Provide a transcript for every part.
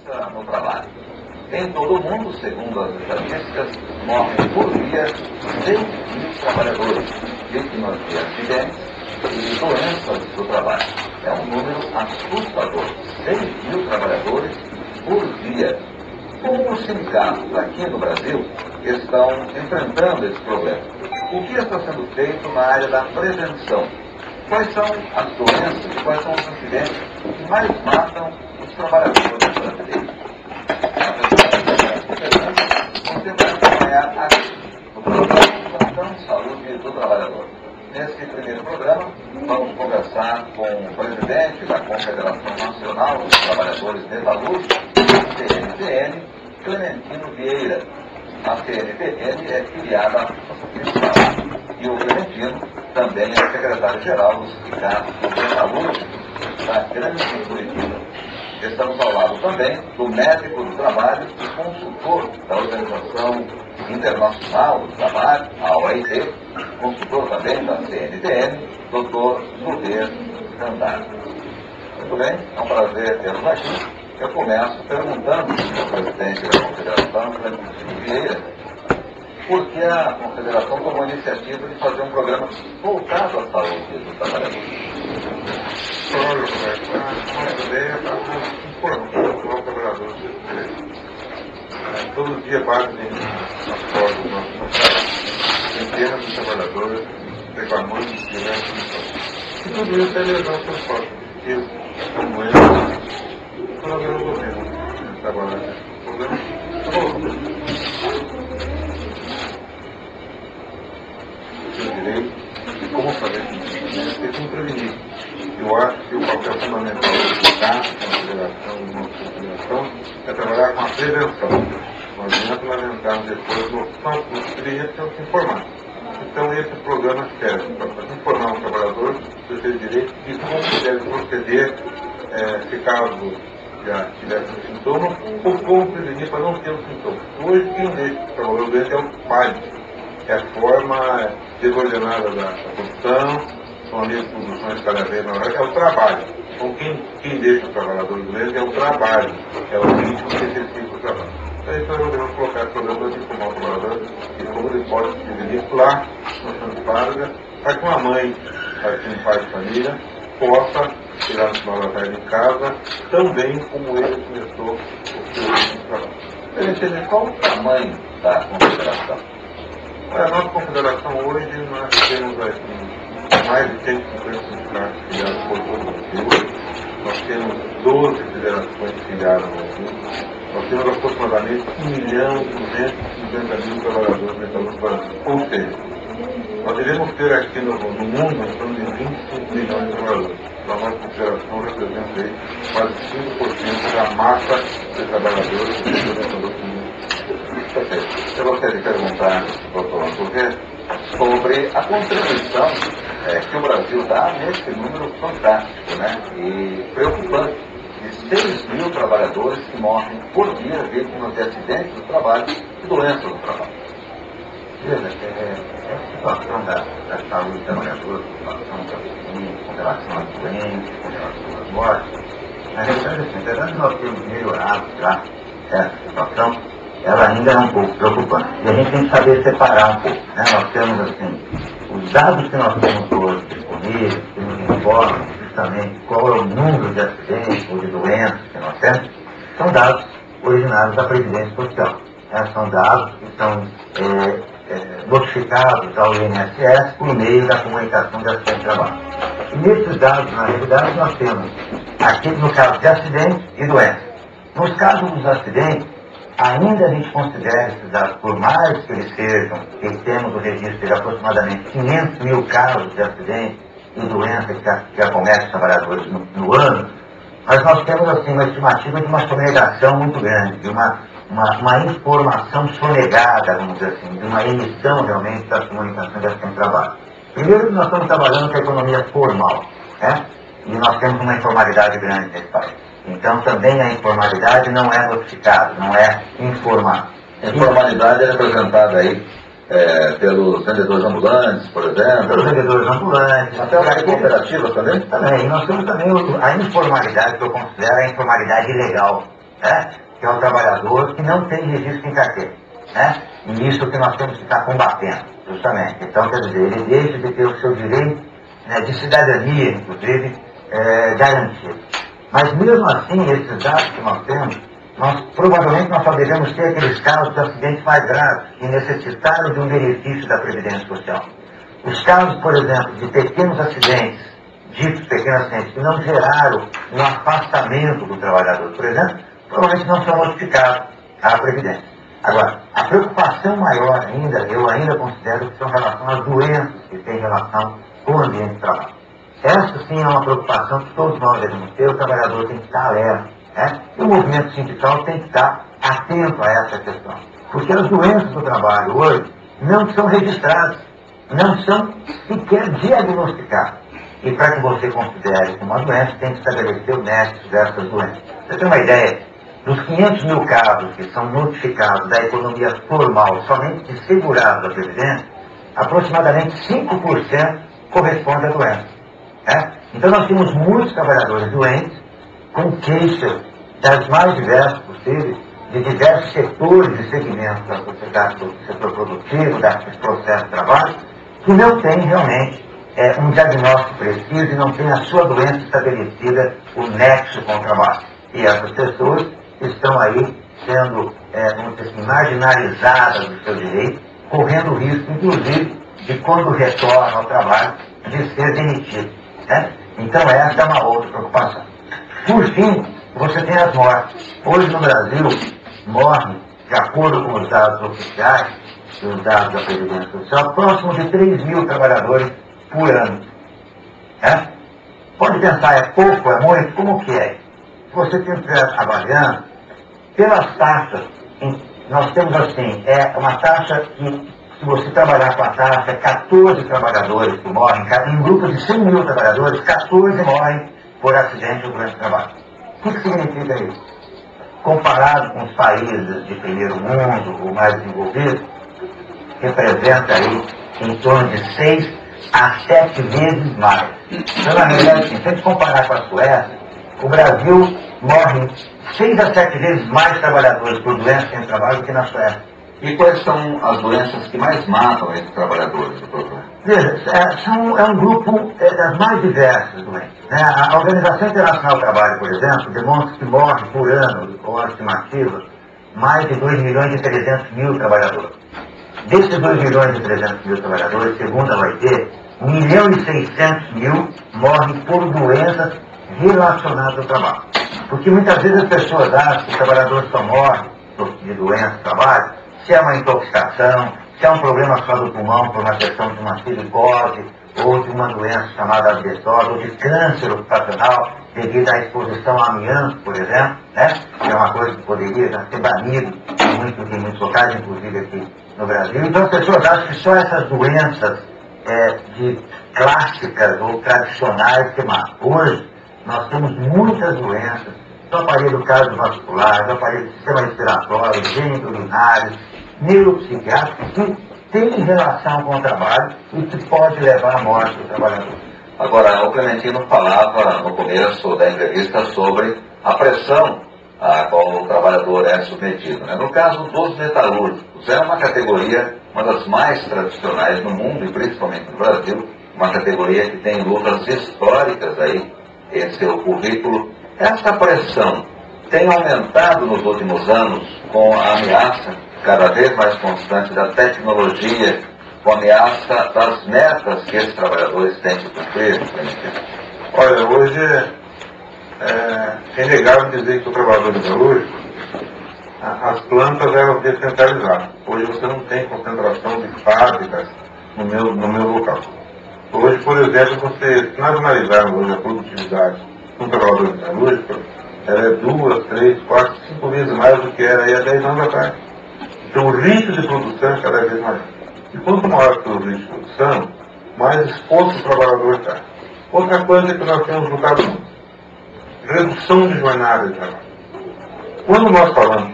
segurança no trabalho. Em todo o mundo, segundo as estatísticas, morrem por dia 6 mil trabalhadores vítimas de acidentes e doenças do trabalho. É um número assustador. 6 mil trabalhadores por dia. Como os sindicatos aqui no Brasil estão enfrentando esse problema? O que está sendo feito na área da prevenção? Quais são as doenças, quais são os acidentes que mais matam os trabalhadores brasileiros? Você vai acompanhar aqui no programa Plantão Saúde do Trabalhador. Nesse primeiro programa, vamos conversar com o presidente da Confederação Nacional dos Trabalhadores Metalúrgicos, a CNTM, Clementino Vieira. A CNTM é filiada à Associação Sindical e o Clementino também é secretário-geral do Sindicato dos Metalúrgicos da Grande Curitiba. Estamos ao lado também do médico do trabalho e consultor da Organização Internacional do Trabalho, a OIT, consultor também da CNTM, Dr. Zuber Sandar. Muito bem, é um prazer tê-los aqui. Eu começo perguntando ao presidente da Confederação, Clementino Vieira, por que a Confederação tomou a iniciativa de fazer um programa voltado à saúde do trabalhador. Olha, Roberto, a nossa ideia é informar o trabalhador desse direito. Todo dia batem nas portas do nosso trabalho centenas de trabalhadores reclamando de diversos. E tudo isso é lesão social, porque como eles, nós resolvemos trabalhar nesse problema. O seu direito e como fazer isso, tem que prevenir. Eu acho que o papel fundamental da Confederação e da nossa Confederação é trabalhar com a prevenção. Não adianta lamentarmos depois nos clientes que se informar. Então esse programa serve para informar o trabalhador do seu direito e como deve proceder se caso já tivesse um sintoma ou como prevenir para não ter o sintoma. Hoje quem deixa o trabalhador doente é o pai. É a forma desordenada da produção, são ali produções cada vez maiores, é o trabalho. Então quem deixa o trabalhador doente é o trabalho, é o ritmo excessivo do trabalho. Então nós devemos colocar esse programa de informar o trabalhador e como ele pode se prevenir lá no centro de fábrica, para que uma mãe, para que um pai de família, possa tirar no final da tarde em casa, também como ele começou o seu trabalho. Qual o tamanho da Confederação? A nossa Confederação hoje nós temos aqui mais de 150 sindicatos filiados por todo o Brasil. Nós temos 12 federações filiadas no Brasil. Nós temos aproximadamente 1.250.000 trabalhadores metalúrgicos no Brasil. Ou seja, nós devemos ter aqui no mundo em torno de 25 milhões de trabalhadores. A nossa confederação representa aí quase 5% da massa de trabalhadores que metalúrgicos no mundo. Eu gostaria de perguntar, doutor Antônio, sobre a contribuição que o Brasil dá nesse número fantástico, né, e preocupante, de 6 mil trabalhadores que morrem por dia vítimas de acidentes do trabalho e doenças do trabalho. Veja, a situação da saúde do trabalhador, a situação da economia, com relação às doenças, com relação às mortes, na realidade, assim, apesar de nós termos melhorado já essa situação, ela ainda é um pouco preocupante. E a gente tem que saber separar um pouco, né? Nós temos, assim, os dados que nós temos hoje disponíveis, que nos informam justamente qual é o número de acidentes ou de doenças que nós temos, são dados originários da Previdência Social. Né? São dados que são notificados ao INSS por meio da comunicação de acidente de trabalho. E nesses dados, na realidade, nós temos aqui no caso de acidentes e doenças. Nos casos dos acidentes, ainda a gente considera esses dados, por mais que eles sejam, que temos o registro de aproximadamente 500 mil casos de acidentes e doenças que acometem os trabalhadores no ano, mas nós temos assim uma estimativa de uma sonegação muito grande, de uma informação sonegada, vamos dizer assim, de uma emissão realmente da comunicação de acidente de trabalho. Primeiro que nós estamos trabalhando com a economia formal, né? E nós temos uma informalidade grande nesse país. Então também a informalidade não é notificada, não é informada. A informalidade é representada aí pelos vendedores ambulantes, por exemplo. Pelos vendedores ambulantes. Até as cooperativas também? Também. E nós temos também a informalidade, que eu considero a informalidade ilegal. né? Que é o trabalhador que não tem registro em carteira, né? E isso que nós temos que estar combatendo, justamente. Então, quer dizer, ele deixa de ter o seu direito, né, de cidadania, inclusive, garantido. Mas mesmo assim, esses dados que nós temos, provavelmente nós só devemos ter aqueles casos de acidentes mais graves, que necessitaram de um benefício da Previdência Social. Os casos, por exemplo, de pequenos acidentes, ditos pequenos acidentes, que não geraram um afastamento do trabalhador, por exemplo, provavelmente não são notificados à Previdência. Agora, a preocupação maior ainda, eu ainda considero que são em relação às doenças que têm relação com o ambiente de trabalho. Essa sim é uma preocupação que todos nós devemos ter, o trabalhador tem que estar alerta, né? E o movimento sindical tem que estar atento a essa questão. Porque as doenças do trabalho hoje não são registradas, não são sequer diagnosticadas. E para que você considere uma doença, tem que estabelecer o nexo dessas doenças. Você tem uma ideia? Dos 500 mil casos que são notificados da economia formal, somente de segurados da Previdência, aproximadamente 5% corresponde à doença. Né? Então nós temos muitos trabalhadores doentes, com queixas das mais diversas possíveis, de diversos setores e segmentos da sociedade, do setor produtivo, dos processos de trabalho, que não tem realmente um diagnóstico preciso e não tem a sua doença estabelecida, o nexo com o trabalho. E essas pessoas estão aí sendo, vamos dizer assim, marginalizadas do seu direito, correndo o risco, inclusive, de quando retornam ao trabalho, de ser demitido. Né? Então essa é uma outra preocupação. Por fim, você tem as mortes. Hoje no Brasil, morrem, de acordo com os dados oficiais, os dados da Previdência Social, próximo de 3 mil trabalhadores por ano. Né? Pode pensar, é pouco, é muito? Como que é? Se você estiver avaliando, pelas taxas, nós temos assim, uma taxa que, se você trabalhar com a taxa, 14 trabalhadores que morrem, em grupos de 100 mil trabalhadores, 14 morrem por acidente durante o trabalho. O que significa isso? Comparado com os países de primeiro mundo, ou mais desenvolvidos, representa aí em torno de 6 a 7 vezes mais. Então, na realidade, assim, se a gente comparar com a Suécia, o Brasil morre 6 a 7 vezes mais trabalhadores por doença em trabalho do que na Suécia. E quais são as doenças que mais matam esses trabalhadores, doutor? Veja, é um grupo das mais diversas doenças. Né? A Organização Internacional do Trabalho, por exemplo, demonstra que morre por ano, ou a estimativa, mais de 2 milhões e 300 mil trabalhadores. Desses 2 milhões e 300 mil trabalhadores, segundo a OIT, 1 milhão e 600 mil morrem por doenças relacionadas ao trabalho. Porque muitas vezes as pessoas acham que o trabalhador só morre de doença do trabalho, se é uma intoxicação, se é um problema só do pulmão por uma questão de uma silicose, ou de uma doença chamada asbestose, ou de câncer ocupacional devido à exposição a amianto, por exemplo, né? Que é uma coisa que poderia já ser banido em muitos locais, inclusive aqui no Brasil. Então as pessoas acham que só essas doenças de clássicas ou tradicionais que matam. Hoje, nós temos muitas doenças do aparelho cardiovascular, do aparelho do sistema respiratório, genitorinário, neuropsiquiátrico, que tem relação com o trabalho e que pode levar à morte do trabalhador. Agora, o Clementino falava no começo da entrevista sobre a pressão a qual o trabalhador é submetido. Né? No caso dos metalúrgicos, é uma categoria, uma das mais tradicionais no mundo e principalmente no Brasil, uma categoria que tem lutas históricas aí em seu currículo. Essa pressão tem aumentado nos últimos anos com a ameaça cada vez mais constante da tecnologia, com a ameaça das metas que esses trabalhadores têm que cumprir. Olha, hoje é inegável dizer que o trabalhador metalúrgico, as plantas eram descentralizadas. Hoje você não tem concentração de fábricas no meu local. Hoje, por exemplo, se nós analisarmos hoje a produtividade de um trabalhador metalúrgico, ela é 2, 3, 4, 5 vezes mais do que era aí há 10 anos atrás. Então o ritmo de produção é cada vez maior. E quanto maior que o ritmo de produção, mais exposto o trabalhador está. Outra coisa que nós temos lutado muito: redução de jornada de trabalho.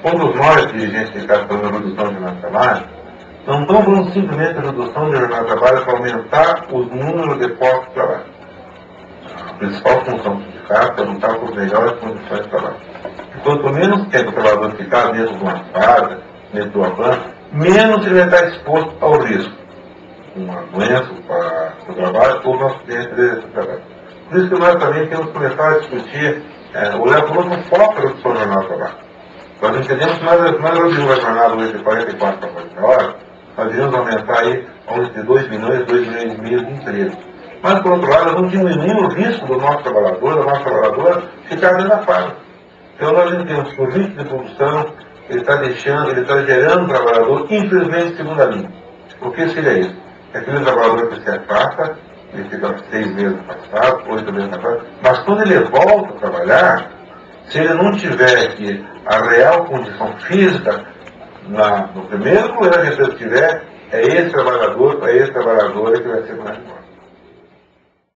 Quando nós, dirigentes sindicais, falamos de redução de jornada de trabalho, não estamos falando simplesmente de redução de jornada de trabalho para aumentar os números de postos de trabalho. A principal função do sindicato é lutar por melhores condições de trabalho. Quanto menos tempo o trabalhador ficar dentro de uma fábrica, dentro de uma planta, menos ele vai estar exposto ao risco. Uma doença para o trabalho ou um acidente desse trabalho. Por isso que nós também temos que começar a discutir, o Léo falou no foco da sua jornada de trabalho. Nós entendemos que nós reduzimos a jornada hoje de 44 para 40 horas, nós iríamos aumentar aí entre 2 milhões e meio de empregos. Mas, por outro lado, não diminuímos o risco do nosso trabalhador, da nossa trabalhadora, ficar dentro da fábrica. Então, nós entendemos que o ritmo de produção, ele está gerando trabalhador, infelizmente, de segunda linha. O que seria isso? É aquele trabalhador que se afasta, ele fica 6 meses afastado, 8 meses afastado, mas quando ele volta a trabalhar, se ele não tiver aqui a real condição física, no primeiro lugar que ele tiver, é esse trabalhador, é esse trabalhadora que vai ser mais forte.